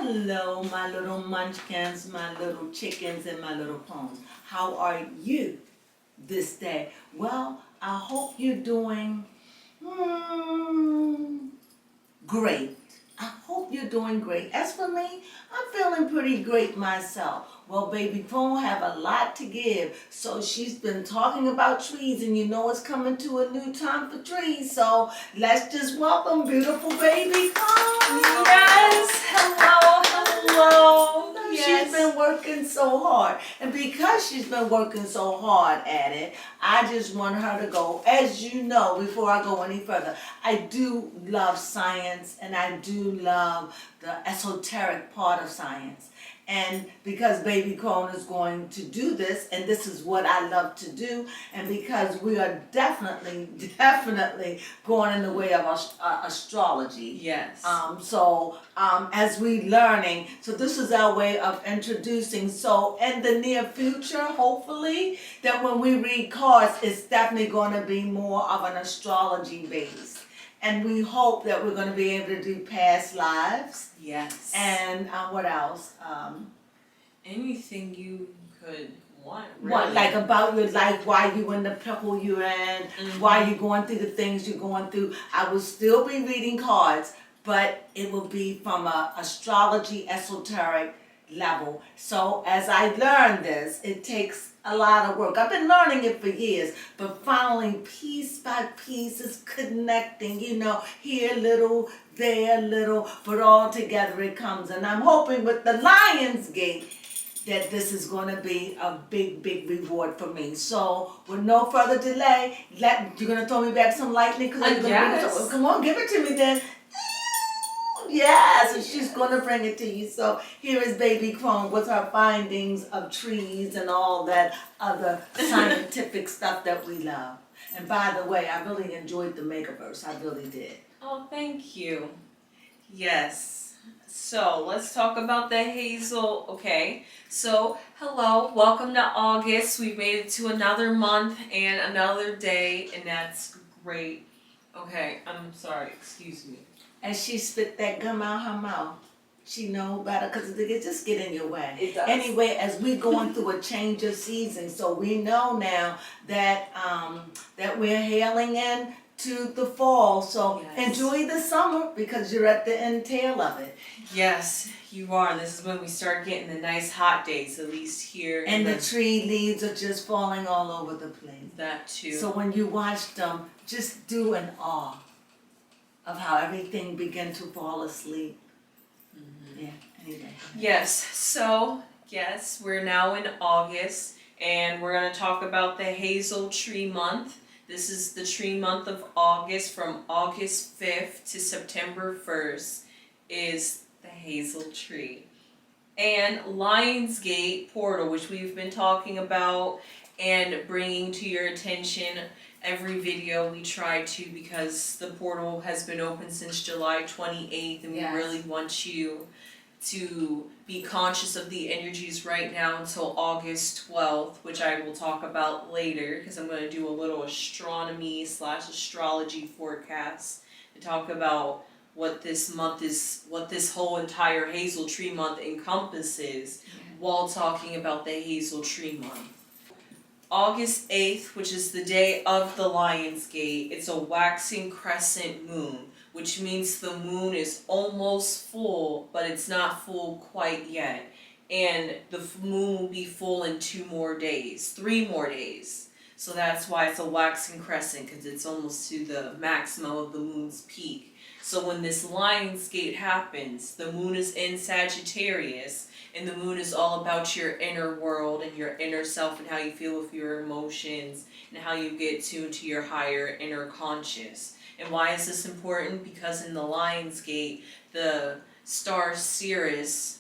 Hello, my little munchkins, my little chickens, and my little pawns. How are you this day? Well, I hope you're doing great. I hope you're doing great. As for me, I'm feeling pretty great myself. Well, Baby Crone have a lot to give. So she's been talking about trees, and you know it's coming to a new time for trees. So let's just welcome beautiful Baby Crone. Yes, hello, hello. She's been working so hard. And because she's been working so hard at it, I just want her to go. As you know, before I go any further, I do love science and I do love the esoteric part of science. And because Baby Crone is going to do this, and this is what I love to do, and because we are definitely going in the way of astrology. Yes. As we learning, so this is our way of introducing. So in the near future, hopefully, that when we read cards, it's definitely going to be more of an astrology base. And we hope that we're going to be able to do past lives. Yes. And what else? Anything you could want, really. What, like about your life, why you in the pickle you're in, why you're going through the things you're going through. I will still be reading cards, but it will be from a astrology esoteric level. So as I learn this, it takes a lot of work. I've been learning it for years, but finally, piece by piece, is connecting, here a little, there a little, but all together it comes. And I'm hoping with the Lionsgate that this is going to be a big, big reward for me. So, with no further delay, you're going to throw me back some lightning? Yes. Come on, give it to me then. Yes, and she's going to bring it to you. So here is Baby Crone with her findings of trees and all that other scientific stuff that we love. And by the way, I really enjoyed the Megaverse. I really did. Oh, thank you. Yes. So let's talk about the Hazel. Okay. So hello, welcome to August. We made it to another month and another day, and that's great. Okay, I'm sorry. Excuse me. And she spit that gum out her mouth. She know better because it just get in your way. It does. Anyway, as we going through a change of season, so we know now that that we're hailing in to the fall. So Yes. Enjoy the summer because you're at the end tail of it. Yes, you are. This is when we start getting the nice hot days, at least here. And the tree leaves are just falling all over the place. That too. So when you watch them, just do an awe of how everything began to fall asleep. Yeah, anyway. Yes, so, yes, we're now in August, and we're going to talk about the Hazel Tree Month. This is the tree month of August, from August 5th to September 1st is the Hazel Tree. And Lionsgate Portal, which we've been talking about and bringing to your attention every video we try to, because the portal has been open since July 28th, and Yes. we really want you to be conscious of the energies right now until August 12th, which I will talk about later, because I'm going to do a little astronomy/astrology forecast and talk about what this month is, what this whole entire Hazel Tree Month encompasses, while talking about the Hazel Tree Month. August 8th, which is the day of the Lionsgate, it's a waxing crescent moon, which means the moon is almost full, but it's not full quite yet. And the moon will be full in 3 more days. So that's why it's a waxing crescent, because it's almost to the maximum of the moon's peak. So when this Lionsgate happens, the moon is in Sagittarius, and the moon is all about your inner world and your inner self and how you feel with your emotions and how you get tuned to your higher inner conscious. And why is this important? Because in the Lionsgate, the star Sirius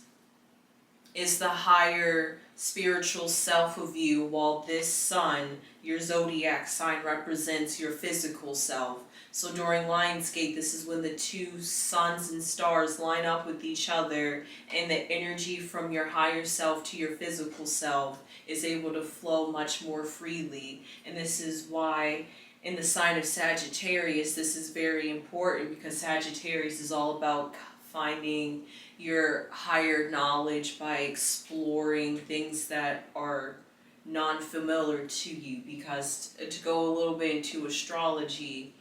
is the higher spiritual self of you, while this sun, your zodiac sign, represents your physical self. So during Lionsgate, this is when the two suns and stars line up with each other, and the energy from your higher self to your physical self is able to flow much more freely. And this is why in the sign of Sagittarius, this is very important, because Sagittarius is all about finding your higher knowledge by exploring things that are non-familiar to you, because to go a little bit into astrology,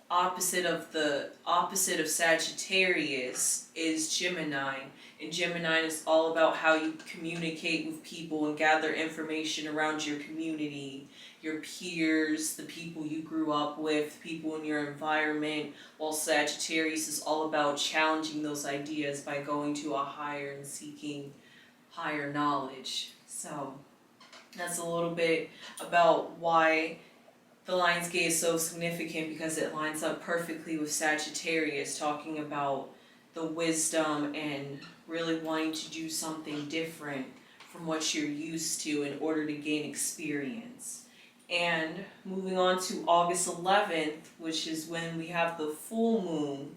opposite of Sagittarius is Gemini, and Gemini is all about how you communicate with people and gather information around your community, your peers, the people you grew up with, people in your environment, while Sagittarius is all about challenging those ideas by going to a higher and seeking higher knowledge. So that's a little bit about why the Lionsgate is so significant, because it lines up perfectly with Sagittarius, talking about the wisdom and really wanting to do something different from what you're used to in order to gain experience. And moving on to August 11th, which is when we have the full moon.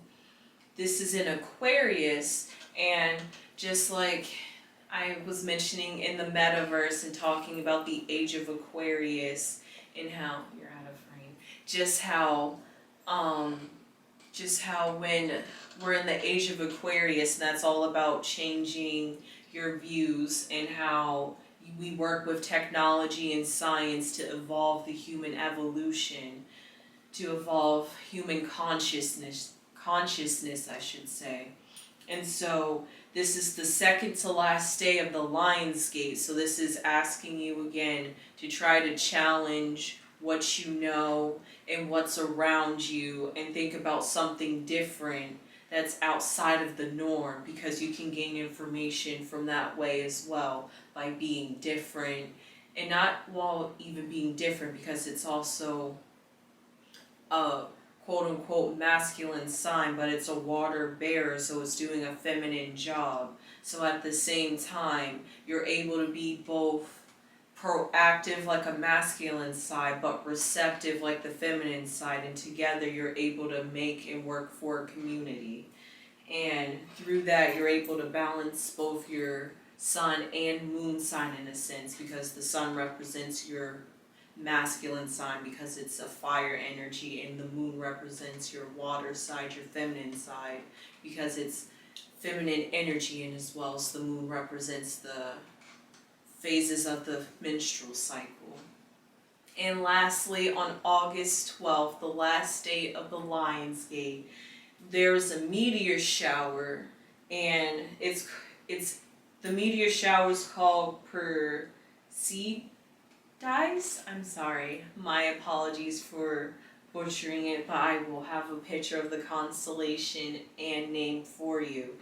This is in Aquarius, and just like I was mentioning in the metaverse and talking about the age of Aquarius and how you're out of frame, just how when we're in the age of Aquarius, and that's all about changing your views and how we work with technology and science to evolve the human evolution, to evolve human consciousness I should say. And so this is the second to last day of the Lionsgate, so this is asking you again to try to challenge what you know and what's around you, and think about something different that's outside of the norm, because you can gain information from that way as well, by being different. And not, well, even being different, because it's also a quote-unquote masculine sign, but it's a water bearer, so it's doing a feminine job. So at the same time, you're able to be both proactive like a masculine side, but receptive like the feminine side, and together you're able to make and work for a community. And through that, you're able to balance both your sun and moon sign in a sense, because the sun represents your masculine sign because it's a fire energy, and the moon represents your water side, your feminine side, because it's feminine energy, and as well as the moon represents the phases of the menstrual cycle. And lastly, on August 12th, the last day of the Lionsgate, there's a meteor shower, and it's the meteor shower is called Perseid. I'm sorry, my apologies for butchering it, but I will have a picture of the constellation and name for you.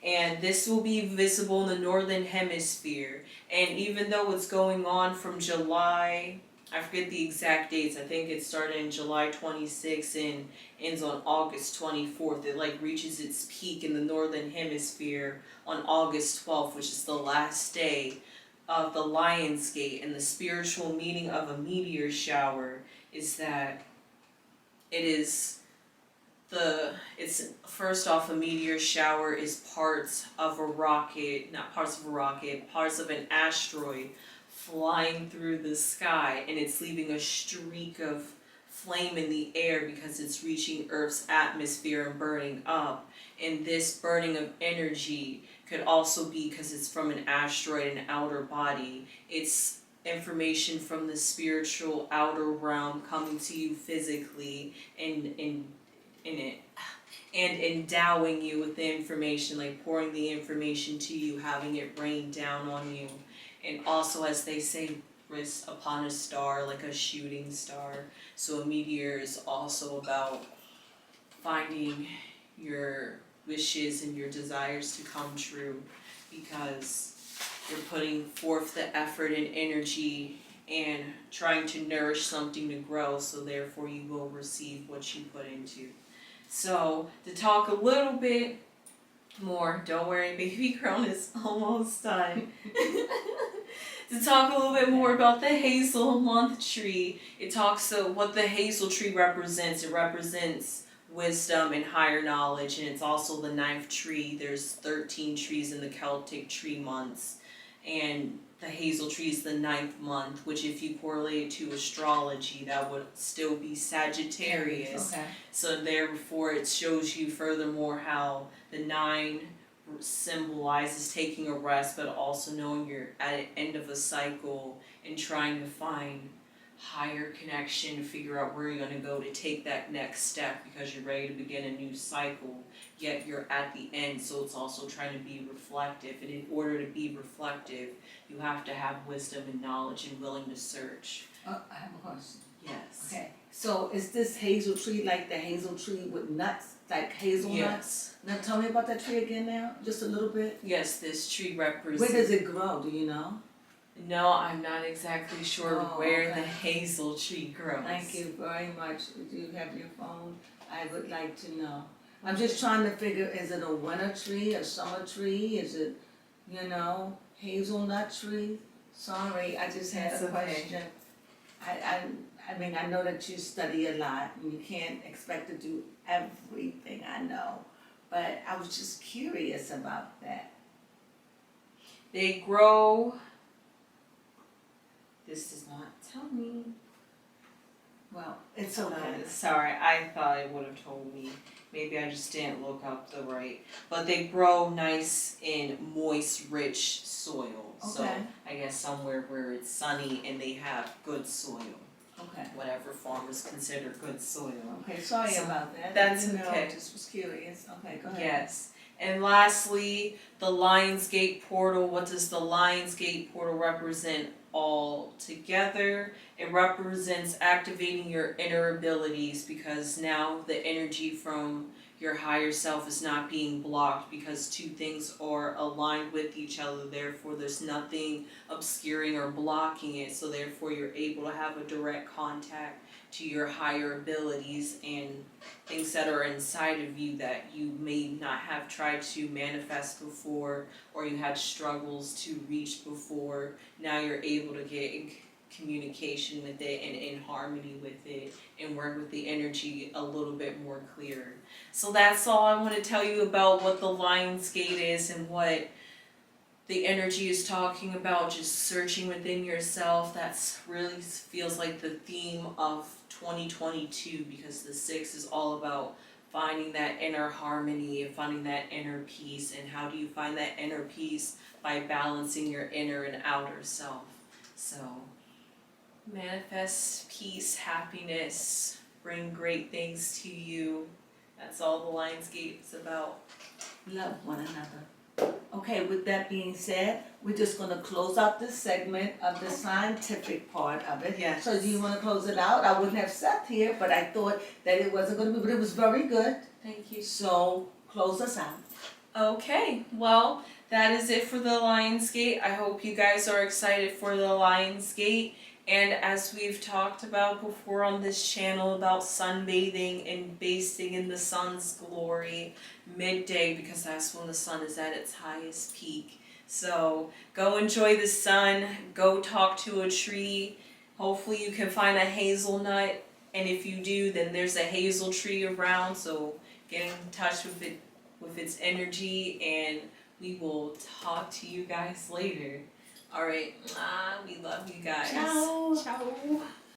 And this will be visible in the northern hemisphere. And even though it's going on from July, I forget the exact dates, I think it started in July 26th and ends on August 24th. It reaches its peak in the northern hemisphere on August 12th, which is the last day of the Lionsgate. And the spiritual meaning of a meteor shower is that it's first off, a meteor shower is parts of an asteroid flying through the sky, and it's leaving a streak of flame in the air because it's reaching Earth's atmosphere and burning up. And this burning of energy could also be because it's from an asteroid, an outer body. It's information from the spiritual outer realm coming to you physically and endowing you with the information, like pouring the information to you, having it rain down on you. And also, as they say, rest upon a star, like a shooting star. So a meteor is also about finding your wishes and your desires to come true, because you're putting forth the effort and energy and trying to nourish something to grow, so therefore you will receive what you put into. So, to talk a little bit more, don't worry, Baby Crone is almost done. To talk a little bit more about the Hazel month tree, it talks what the Hazel tree represents. It represents wisdom and higher knowledge, and it's also the 9th tree. There's 13 trees in the Celtic tree months, and the Hazel tree is the 9th month, which if you correlate it to astrology, that would still be Sagittarius. Okay. So therefore it shows you furthermore how the 9 symbolizes taking a rest, but also knowing you're at the end of a cycle and trying to find higher connection to figure out where you're going to go to take that next step because you're ready to begin a new cycle, yet you're at the end. So it's also trying to be reflective, and in order to be reflective you have to have wisdom and knowledge and willing to search. I have a question. Yes. Okay, so is this hazel tree like the hazel tree with nuts, like hazelnuts? Yes. Now tell me about that tree again now, just a little bit. Yes, this tree represents... Where does it grow, do you know? No, I'm not exactly sure where okay. the hazel tree grows. Thank you very much. Do you have your phone? I would like to know. I'm just trying to figure, is it a winter tree, a summer tree? Is it, hazelnut tree? Sorry, I just had That's a okay. question. I mean, I know that you study a lot and you can't expect to do everything, I know. But I was just curious about that. They grow... This does not tell me. Well, it's okay. Sorry, I thought it would have told me. Maybe I just didn't look up the right. But they grow nice in moist, rich soil. So Okay. I guess somewhere where it's sunny and they have good soil. Okay. Whatever form is considered good soil. Okay, sorry So about that. that's I didn't know, okay. Just was curious. Okay, go ahead. Yes. And lastly, the Lionsgate Portal. What does the Lionsgate Portal represent all together? It represents activating your inner abilities, because now the energy from your higher self is not being blocked because two things are aligned with each other. Therefore, there's nothing obscuring or blocking it. So therefore, you're able to have a direct contact to your higher abilities and things that are inside of you that you may not have tried to manifest before, or you had struggles to reach before. Now you're able to get in communication with it and in harmony with it and work with the energy a little bit more clear. So that's all I want to tell you about what the Lionsgate is and what the energy is talking about. Just searching within yourself. That's really feels like the theme of 2022, because the 6 is all about finding that inner harmony and finding that inner peace. And how do you find that inner peace? By balancing your inner and outer self. So manifest peace, happiness, bring great things to you. That's all the Lionsgate is about. Love one another. Okay, with that being said, we're just gonna close out this segment of the scientific part of it. Yes. So do you wanna close it out? I wouldn't have sat here, but I thought that it wasn't gonna be, but it was very good. Thank you. So close us out. Okay, well, that is it for the Lionsgate. I hope you guys are excited for the Lionsgate. And as we've talked about before on this channel about sunbathing and basking in the sun's glory midday, because that's when the sun is at its highest peak. So go enjoy the sun, go talk to a tree. Hopefully you can find a hazelnut, and if you do, then there's a hazel tree around, so get in touch with it, with its energy, and we will talk to you guys later. Alright, we love you guys. Ciao. Ciao.